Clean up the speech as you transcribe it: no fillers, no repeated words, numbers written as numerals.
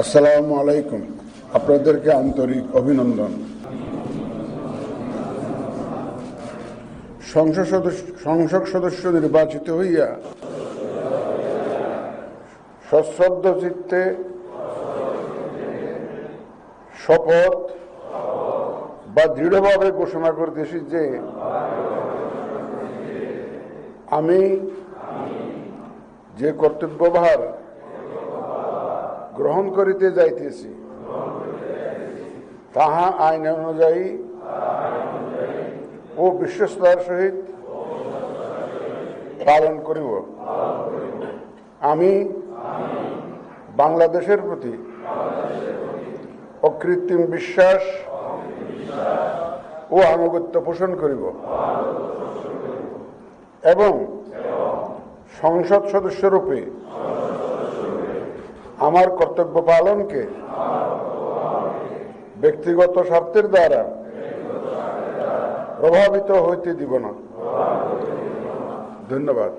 আসসালামু আলাইকুম। আপনাদেরকে আন্তরিক অভিনন্দন। সংসদ সদস্য নির্বাচিত হইয়া সশ্রদ্ধ চিত্তে শপথ বা দৃঢ়ভাবে ঘোষণা করতেছি যে আমি যে কর্তব্যভার গ্রহণ করিতে যাইতেছি তাহা আইন অনুযায়ী ও বিশ্বস্তার সহিত পালন করিব। আমি বাংলাদেশের প্রতি অকৃত্রিম বিশ্বাস ও আনুগত্য পোষণ করিব এবং সংসদ সদস্যরূপে আমার কর্তব্য পালনকে ব্যক্তিগত স্বার্থের দ্বারা প্রভাবিত হইতে দিব না। ধন্যবাদ।